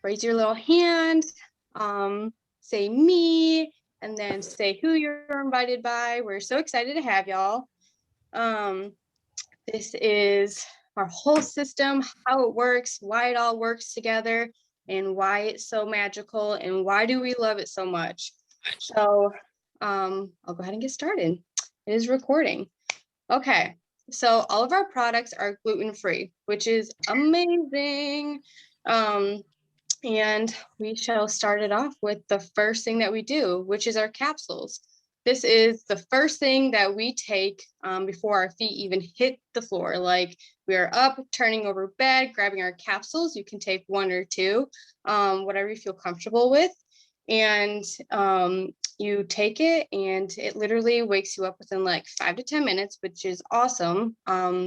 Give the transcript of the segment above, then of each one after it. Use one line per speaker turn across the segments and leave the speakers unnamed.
raise your little hand, say me, and then say who you're invited by. We're so excited to have y'all. This is our whole system, how it works, why it all works together, and why it's so magical, and why do we love it so much. So I'll go ahead and get started. It is recording. Okay, so all of our products are gluten-free, which is amazing. And we shall start it off with the first thing that we do, which is our capsules. This is the first thing that we take before our feet even hit the floor. Like we are up, turning over bed, grabbing our capsules. You can take one or two, whatever you feel comfortable with. And you take it and it literally wakes you up within like 5 to 10 minutes, which is awesome.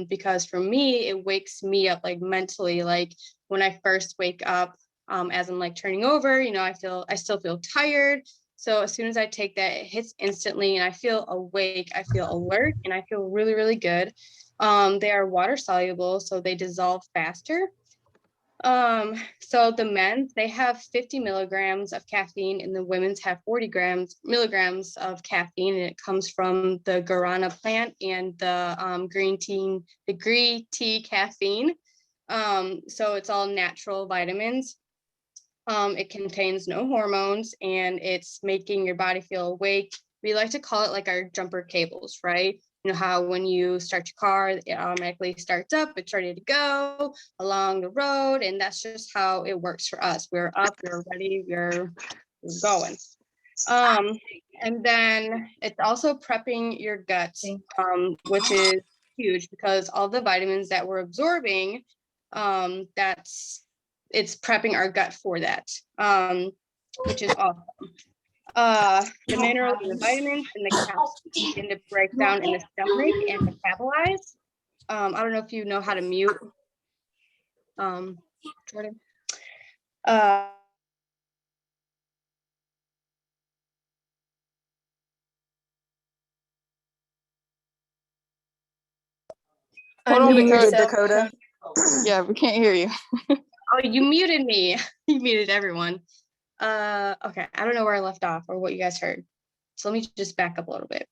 Because for me, it wakes me up like mentally, like when I first wake up, as I'm like turning over, you know, I still feel tired. So as soon as I take that, it hits instantly and I feel awake, I feel alert, and I feel really, really good. They are water soluble, so they dissolve faster. So the men's, they have 50 milligrams of caffeine and the women's have 40 milligrams of caffeine, and it comes from the guarana plant and the green tea caffeine. So it's all natural vitamins. It contains no hormones and it's making your body feel awake. We like to call it like our jumper cables, right? You know how when you start your car, it automatically starts up, it's ready to go along the road. And that's just how it works for us. We're up, we're ready, we're going. And then it's also prepping your gut, which is huge because all the vitamins that we're absorbing, it's prepping our gut for that, which is awesome. The minerals and the vitamins and the calcium begin to break down in the stomach and metabolize. I don't know if you know how to mute, Jordan.
Hold on,
Unmute
Dakota. Yeah, we can't hear you.
Oh, you muted me. You muted everyone. Okay, I don't know where I left off or what you guys heard. So let me just back up a little bit.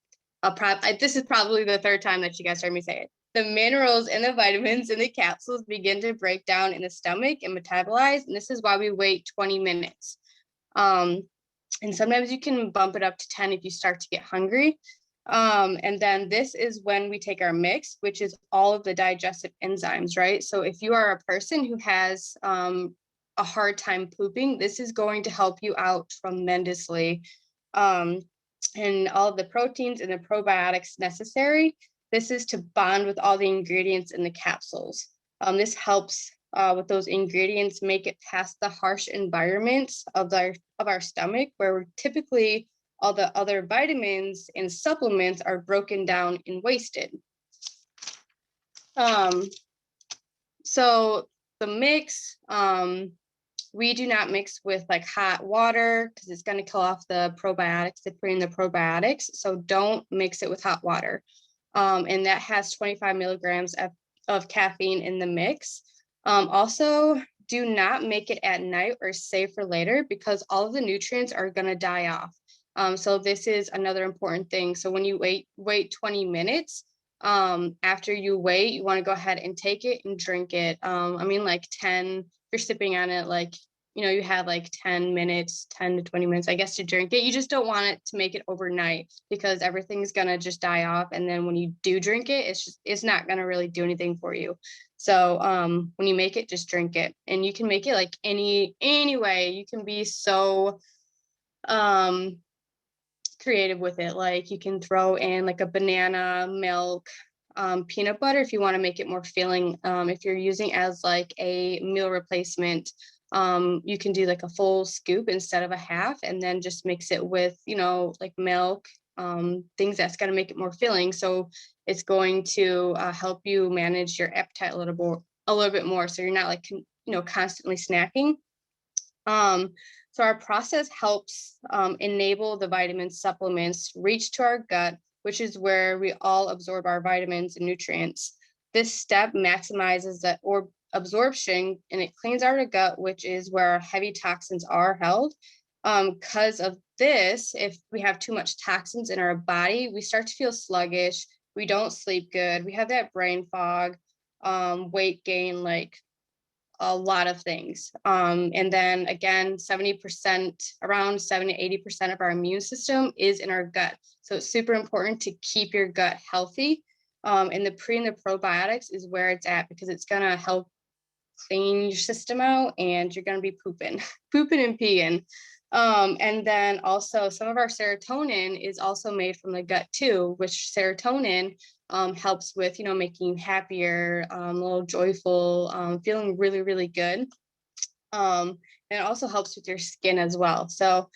This is probably the third time that you guys heard me say it. The minerals and the vitamins in the capsules begin to break down in the stomach and metabolize, and this is why we wait 20 minutes. And sometimes you can bump it up to 10 if you start to get hungry. And then this is when we take our mix, which is all of the digestive enzymes, right? So if you are a person who has a hard time pooping, this is going to help you out tremendously. And all of the proteins and the probiotics necessary. This is to bond with all the ingredients in the capsules. This helps with those ingredients make it past the harsh environments of our stomach, where typically all the other vitamins and supplements are broken down and wasted. So the mix, we do not mix with like hot water because it's going to kill off the probiotics, the probiotics. So don't mix it with hot water. And that has 25 milligrams of caffeine in the mix. Also, do not make it at night or save for later because all of the nutrients are going to die off. So this is another important thing. So when you wait 20 minutes, after you wait, you want to go ahead and take it and drink it. I mean, like 10, you're sipping on it, like, you know, you have like 10 minutes, 10 to 20 minutes, I guess, to drink it. You just don't want it to make it overnight because everything's going to just die off. And then when you do drink it, it's not going to really do anything for you. So when you make it, just drink it. And you can make it like any way. You can be so creative with it. Like you can throw in like a banana, milk, peanut butter if you want to make it more filling. If you're using as like a meal replacement, you can do like a full scoop instead of a half, and then just mix it with, you know, like milk, things that's going to make it more filling. So it's going to help you manage your appetite a little bit more. So you're not like, you know, constantly snacking. So our process helps enable the vitamin supplements reach to our gut, which is where we all absorb our vitamins and nutrients. This step maximizes that, or absorption, and it cleans out our gut, which is where our heavy toxins are held. Because of this, if we have too much toxins in our body, we start to feel sluggish. We don't sleep good. We have that brain fog, weight gain, like a lot of things. And then again, 70%, around 70, 80% of our immune system is in our gut. So it's super important to keep your gut healthy. And the pre and the probiotics is where it's at, because it's going to help clean your system out, and you're going to be pooping, pooping and peeing. And then also some of our serotonin is also made from the gut too, which serotonin helps with, making you happier, a little joyful, feeling really, really good. And it also helps with your skin as well. So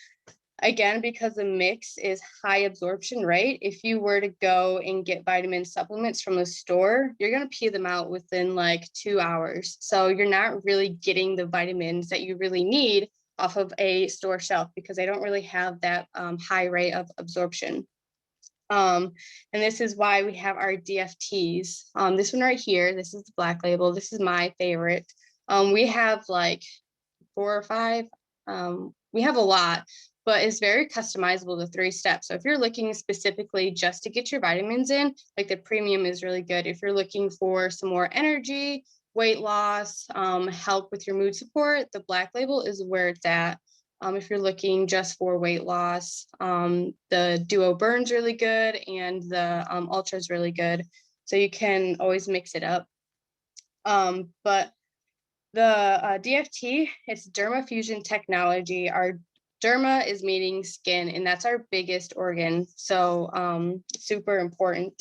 again, because the mix is high absorption, right? If you were to go and get vitamin supplements from the store, you're going to pee them out within like 2 hours. So you're not really getting the vitamins that you really need off of a store shelf, because they don't really have that high rate of absorption. And this is why we have our DFTs. This one right here, this is the black label. This is my favorite. We have like 4 or 5. We have a lot, but it's very customizable, the 3 steps. So if you're looking specifically just to get your vitamins in, like the premium is really good. If you're looking for some more energy, weight loss, help with your mood support, the black label is where it's at. If you're looking just for weight loss, the Duo Burn's really good, and the Ultra is really good. So you can always mix it up. But the DFT, it's derma fusion technology. Our derma is meaning skin, and that's our biggest organ. So super important.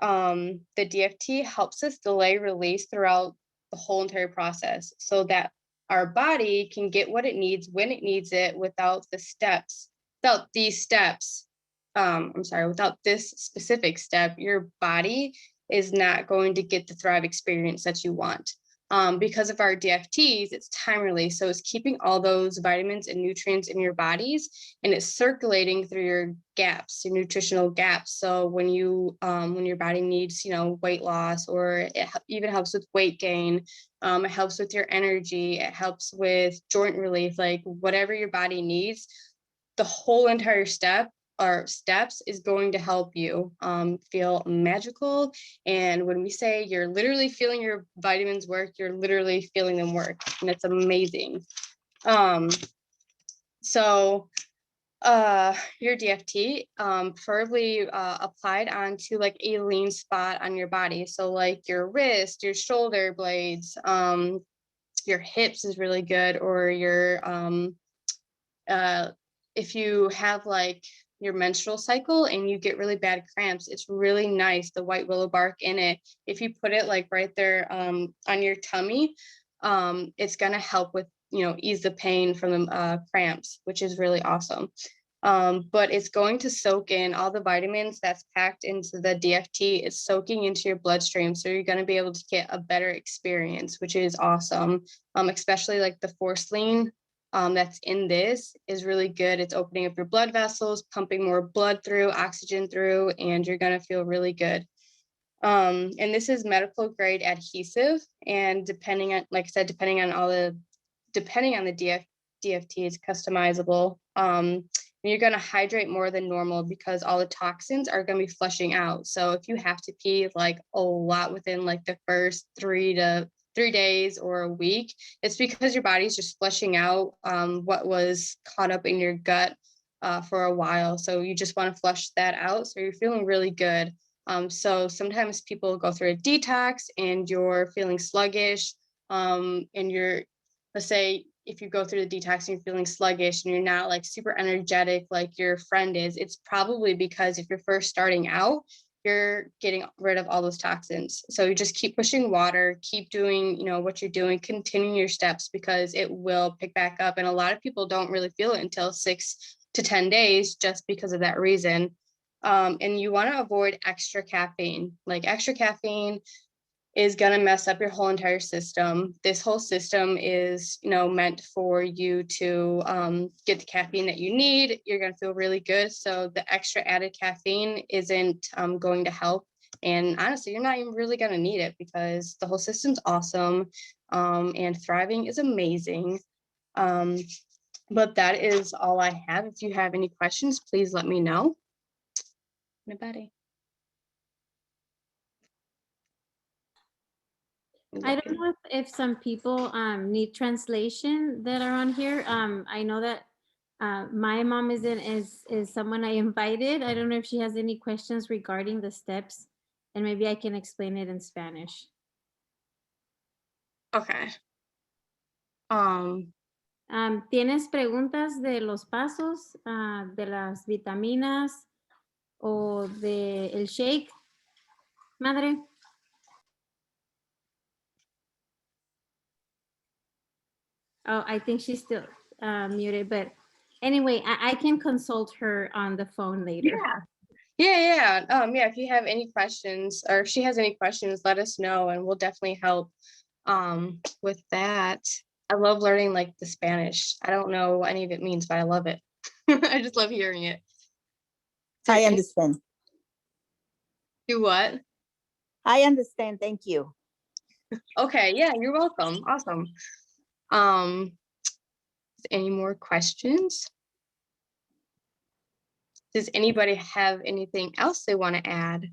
The DFT helps us delay release throughout the whole entire process, so that our body can get what it needs when it needs it, without these steps. Without this specific step, your body is not going to get the Thrive experience that you want. Because of our DFTs, it's time release. So it's keeping all those vitamins and nutrients in your bodies, and it's circulating through your gaps, your nutritional gaps. So when your body needs, weight loss, or it even helps with weight gain, it helps with your energy, it helps with joint relief, like whatever your body needs, the whole entire steps is going to help you feel magical. And when we say you're literally feeling your vitamins work, you're literally feeling them work, and it's amazing. So your DFT, preferably applied onto like a lean spot on your body. So like your wrist, your shoulder blades, your hips is really good, or your if you have like your menstrual cycle and you get really bad cramps, it's really nice, the white willow bark in it. If you put it like right there on your tummy, it's going to help with, ease the pain from the cramps, which is really awesome. But it's going to soak in all the vitamins that's packed into the DFT. It's soaking into your bloodstream, so you're going to be able to get a better experience, which is awesome. Especially like the force lean that's in this is really good. It's opening up your blood vessels, pumping more blood through, oxygen through, and you're going to feel really good. And this is medical grade adhesive, and depending on, like I said, depending on the DFT, it's customizable. And you're going to hydrate more than normal, because all the toxins are going to be flushing out. So if you have to pee like a lot within like the first 3 days or a week, it's because your body's just flushing out what was caught up in your gut for a while. So you just want to flush that out, so you're feeling really good. So sometimes people go through a detox and you're feeling sluggish, and let's say if you go through the detox and you're feeling sluggish and you're not like super energetic like your friend is, it's probably because if you're first starting out, you're getting rid of all those toxins. So you just keep pushing water, keep doing, what you're doing, continuing your steps, because it will pick back up. And a lot of people don't really feel it until 6 to 10 days, just because of that reason. And you want to avoid extra caffeine. Like extra caffeine is going to mess up your whole entire system. This whole system is, meant for you to get the caffeine that you need. You're going to feel really good. So the extra added caffeine isn't going to help. And honestly, you're not even really going to need it, because the whole system's awesome. and thriving is amazing. But that is all I have. If you have any questions, please let me know. Anybody?
I don't know if some people need translation that are on here. I know that my mom is someone I invited. I don't know if she has any questions regarding the steps, and maybe I can explain it in Spanish.
Okay.
¿Tienes preguntas de los pasos, de las vitaminas o de el shake, madre? Oh, I think she's still muted, but anyway, I can consult her on the phone later.
Yeah. Yeah, if you have any questions or if she has any questions, let us know and we'll definitely help with that. I love learning like the Spanish. I don't know what any of it means, but I love it. I just love hearing it.
I understand.
Do what?
I understand. Thank you.
Okay, yeah, you're welcome. Awesome. Any more questions? Does anybody have anything else they want to add?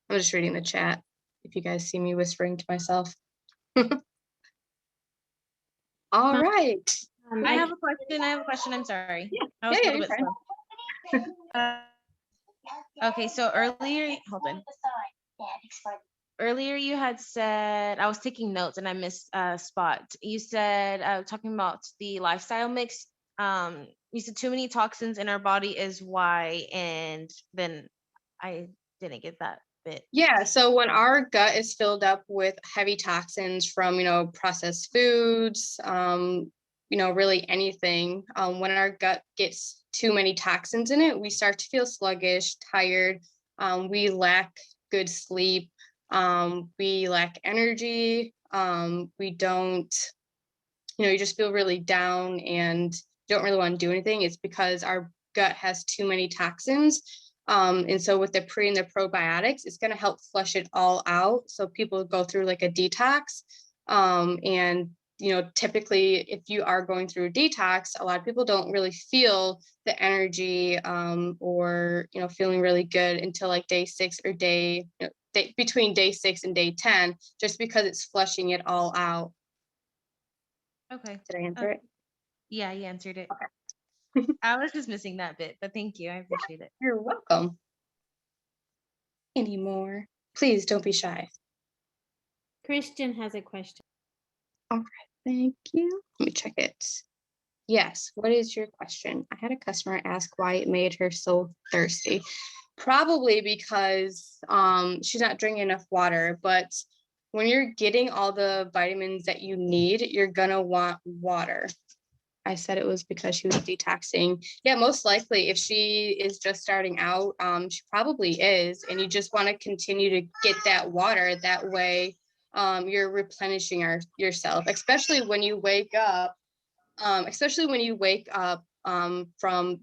I'm just reading the chat if you guys see me whispering to myself. All right.
I have a question. I'm sorry.
Yeah.
I was
Yeah,
a little
you're
bit slow. Okay, so earlier, hold on. Earlier you had said, I was taking notes and I missed a spot. You said, talking about the lifestyle mix, you said too many toxins in our body is why, and then I didn't get that bit.
Yeah, so when our gut is filled up with heavy toxins from, processed foods, really anything, when our gut gets too many toxins in it, we start to feel sluggish, tired, we lack good sleep, we lack energy, we don't, you just feel really down and don't really want to do anything. It's because our gut has too many toxins. And so with the pre and the probiotics, it's going to help flush it all out. So people go through like a detox. And, typically if you are going through a detox, a lot of people don't really feel the energy or, feeling really good until like day 6 or between day 6 and day 10, just because it's flushing it all out.
Okay.
Did I answer it?
Yeah, you answered it.
Okay.
I was just missing that bit, but thank you. I appreciate it.
You're welcome. Any more? Please don't be shy.
Christian has a question.
All right, thank you. Let me check it. Yes, what is your question? I had a customer ask why it made her so thirsty. Probably because she's not drinking enough water, but when you're getting all the vitamins that you need, you're gonna want water. I said it was because she was detoxing. Yeah, most likely if she is just starting out, she probably is. And you just want to continue to get that water. That way you're replenishing yourself, especially when you wake up, from,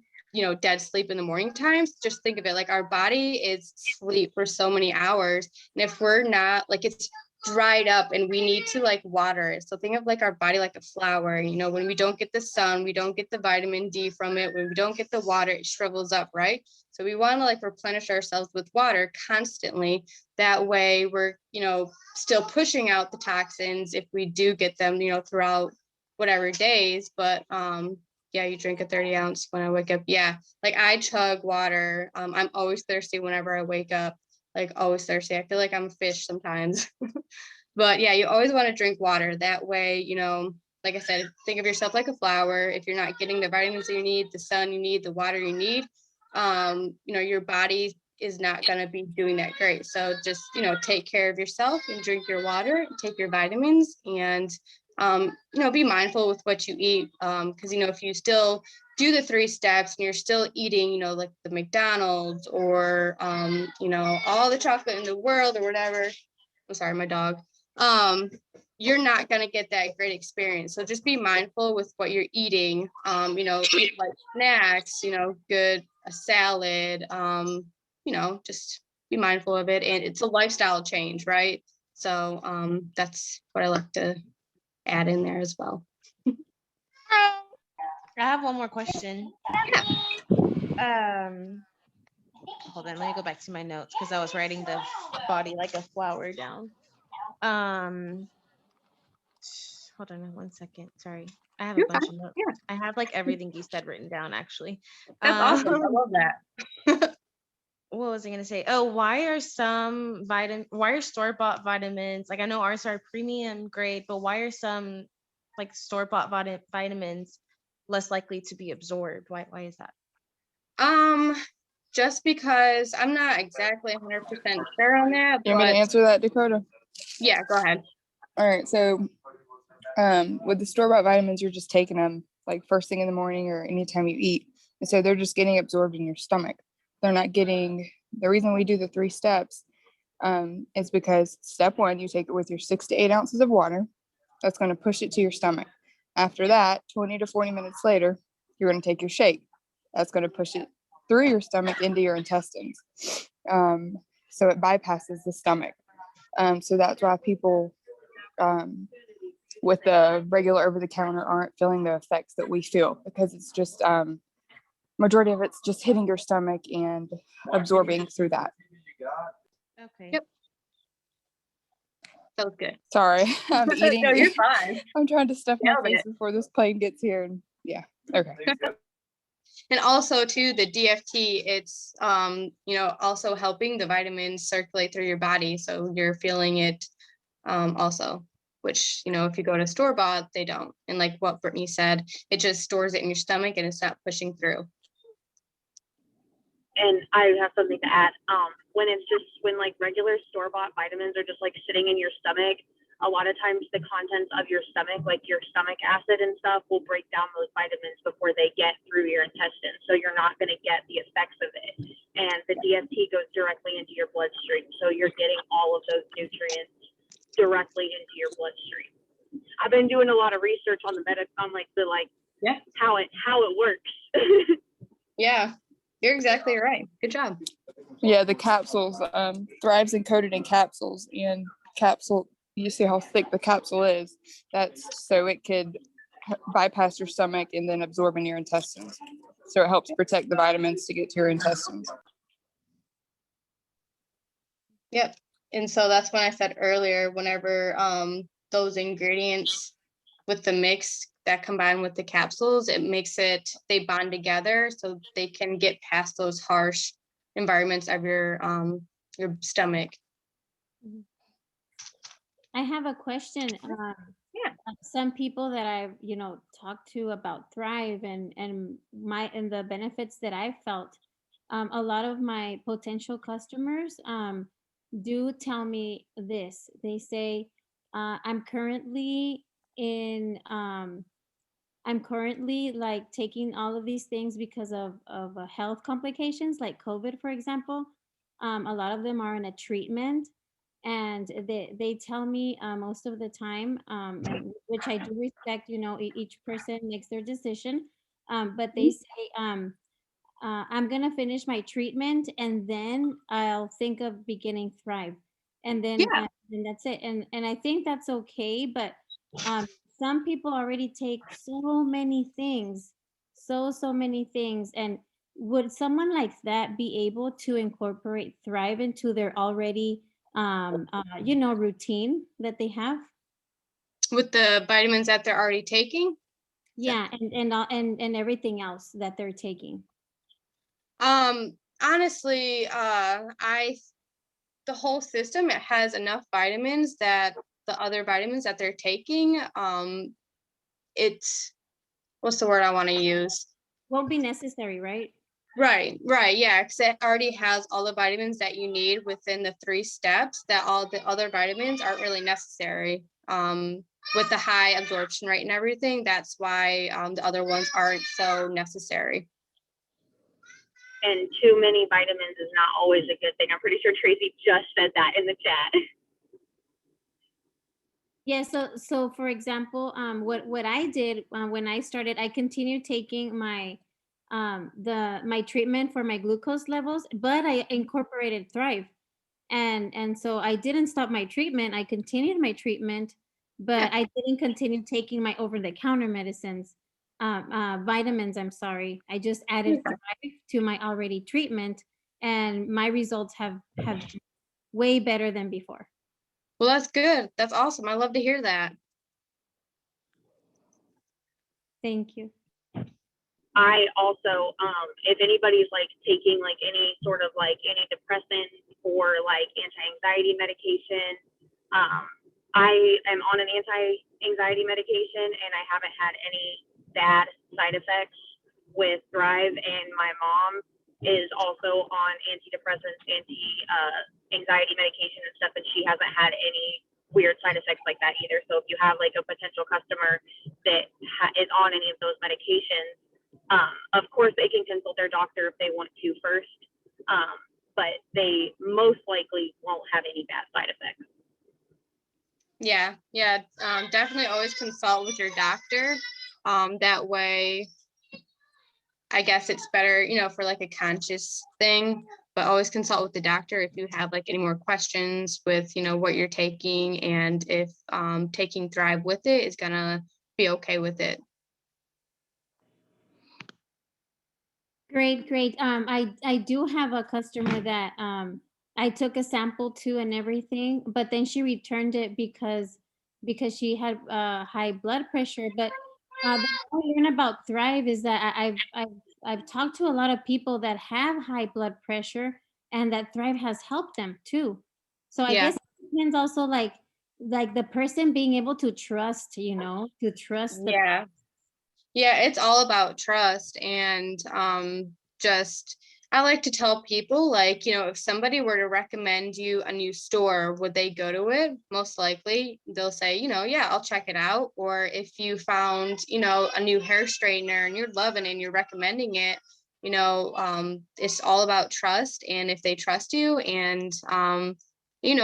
dead sleep in the morning times. Just think of it like our body is sleep for so many hours. And if we're not, like, it's dried up and we need to like water it. So think of like our body like a flower. When we don't get the sun, we don't get the vitamin D from it. When we don't get the water, it shrivels up, right? So we want to like replenish ourselves with water constantly. That way we're, still pushing out the toxins if we do get them, throughout whatever days. But yeah, you drink a 30 ounce when I wake up. Yeah, like I chug water. I'm always thirsty whenever I wake up, like always thirsty. I feel like I'm a fish sometimes. But yeah, you always want to drink water. That way, like I said, think of yourself like a flower. If you're not getting the vitamins that you need, the sun you need, the water you need, your body is not going to be doing that great. So just, take care of yourself and drink your water, take your vitamins, and, be mindful with what you eat. Because, if you still do the 3 steps and you're still eating, like the McDonald's or, all the chocolate in the world or whatever. I'm sorry, my dog. You're not going to get that great experience. So just be mindful with what you're eating, eat like snacks, good a salad, just be mindful of it. And it's a lifestyle change, right? So that's what I like to add in there as well.
I have one more question. Hold on, let me go back to my notes because I was writing the body like a flower down. Hold on 1 second. Sorry. I have a
You're
bunch
fine.
of notes.
Yeah,
I have like everything you said written down actually.
that's awesome. I love that.
What was I gonna say? Oh, why are store-bought vitamins, like I know ours are premium grade, but why are some like store-bought vitamins less likely to be absorbed? Why is that?
Just because I'm not exactly 100% sure on that,
You want me to
but
answer that, Dakota?
yeah, go ahead.
All right. So with the store-bought vitamins, you're just taking them like first thing in the morning or anytime you eat. And so they're just getting absorbed in your stomach. They're not getting, the reason we do the 3 steps is because step 1, you take it with your 6 to 8 ounces of water. That's going to push it to your stomach. After that, 20 to 40 minutes later, you're going to take your shake. That's going to push it through your stomach into your intestines. So it bypasses the stomach. So that's why people with the regular over the counter aren't feeling the effects that we feel, because it's just majority of it's just hitting your stomach and absorbing through that.
Okay.
Yep. That was good.
Sorry, I'm eating.
No, you're fine.
I'm trying to stuff my
Nailed
face
it.
before this plane gets here. And yeah, okay.
And also too, the DFT, it's also helping the vitamins circulate through your body, so you're feeling it also, which if you go to store-bought, they don't. And like what Brittany said, it just stores it in your stomach and it's not pushing through.
And I have something to add. When like regular store-bought vitamins are just like sitting in your stomach, a lot of times the contents of your stomach, like your stomach acid and stuff, will break down those vitamins before they get through your intestines. So you're not going to get the effects of it. And the DFT goes directly into your bloodstream. So you're getting all of those nutrients directly into your bloodstream. I've been doing a lot of research on how it works.
Yeah, you're exactly right. Good job.
Yeah, the capsules, Thrive's encoded in capsules, and capsule, you see how thick the capsule is. That's so it could bypass your stomach and then absorb in your intestines. So it helps protect the vitamins to get to your intestines.
Yep. And so that's when I said earlier, whenever those ingredients with the mix that combine with the capsules, it makes they bond together so they can get past those harsh environments of your stomach.
I have a question.
Yeah.
Some people that I've talked to about Thrive and the benefits that I've felt, a lot of my potential customers do tell me this. They say, I'm currently like taking all of these things because of health complications like COVID, for example. A lot of them are in a treatment, and they tell me most of the time, which I do respect. Each person makes their decision, but they say, I'm gonna finish my treatment and then I'll think of beginning Thrive, and then
Yeah.
and that's it. And I think that's okay, but some people already take so many things, so many things. And would someone like that be able to incorporate Thrive into their already routine that they have?
With the vitamins that they're already taking?
Yeah, and everything else that they're taking.
Honestly, the whole system, it has enough vitamins that the other vitamins that they're taking, it's, what's the word I want to use?
Won't be necessary, right?
Right, yeah, because it already has all the vitamins that you need within the 3 steps, that all the other vitamins aren't really necessary. With the high absorption rate and everything, that's why the other ones aren't so necessary.
And too many vitamins is not always a good thing. I'm pretty sure Tracy just said that in the chat.
Yeah, so for example, what I did when I started, I continued taking my my treatment for my glucose levels, but I incorporated Thrive. And so I didn't stop my treatment. I continued my treatment, but I didn't continue taking my over-the-counter medicines, vitamins, I'm sorry. I just added Thrive to my already treatment, and my results have been way better than before.
Well, that's good. That's awesome. I love to hear that.
Thank you.
I also, if anybody's like taking like any sort of like antidepressant or like anti-anxiety medication, I am on an anti-anxiety medication and I haven't had any bad side effects with Thrive. And my mom is also on antidepressants, anti-anxiety medication and stuff, and she hasn't had any weird side effects like that either. So if you have like a potential customer that is on any of those medications, of course, they can consult their doctor if they want to first, but they most likely won't have any bad side effects.
Yeah, definitely always consult with your doctor. That way, I guess it's better, for like a conscious thing, but always consult with the doctor if you have like any more questions with, what you're taking and if taking Thrive with it is gonna be okay with it.
Great, great. I do have a customer that I took a sample to and everything, but then she returned it because she had high blood pressure. But the more I learn about Thrive is that I've talked to a lot of people that have high blood pressure, and that Thrive has helped them too. So I guess it depends also like the person being able to trust, to trust the.
Yeah, it's all about trust. And just I like to tell people, like, if somebody were to recommend you a new store, would they go to it? Most likely they'll say, yeah, I'll check it out. Or if you found, a new hair straightener and you're loving it and you're recommending it, it's all about trust. And if they trust you and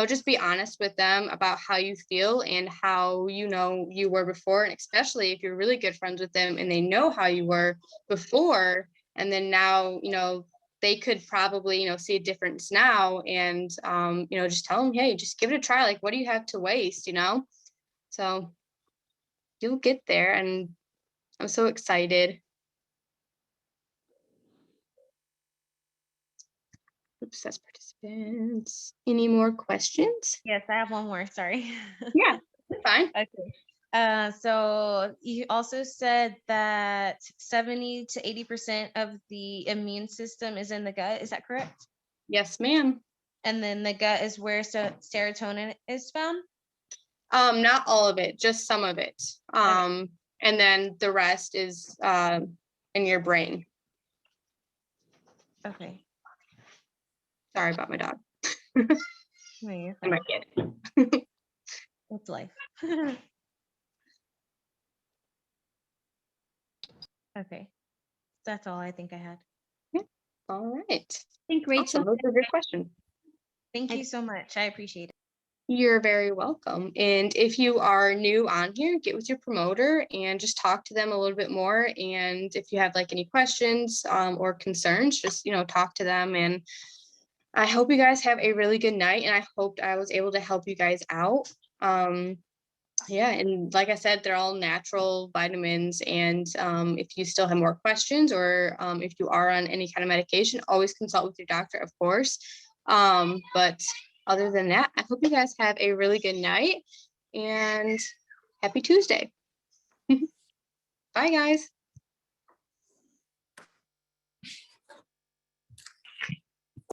just be honest with them about how you feel and how you were before, and especially if you're really good friends with them and they know how you were before, and then now they could probably see a difference now, and just tell them, hey, just give it a try, like what do you have to waste, so you'll get there. And I'm so excited. Oops, that's participants. Any more questions?
Yes, I have one more. Sorry.
Yeah, fine.
Okay. So you also said that 70 to 80% of the immune system is in the gut. Is that correct?
Yes, ma'am.
And then the gut is where serotonin is found?
Not all of it, just some of it.
Okay.
And then the rest is in your brain.
Okay.
Sorry about my dog.
No, you're
And my
fine.
kid.
It's life. Okay. That's all I think I had.
All right.
I think Rachel.
Awesome. Those are good questions.
Thank you so much. I appreciate it.
You're very welcome. And if you are new on here, get with your promoter and just talk to them a little bit more. And if you have like any questions or concerns, just, talk to them. And I hope you guys have a really good night. And I hoped I was able to help you guys out. Yeah, and like I said, they're all natural vitamins. And if you still have more questions, or if you are on any kind of medication, always consult with your doctor, of course. But other than that, I hope you guys have a really good night and happy Tuesday. Bye, guys.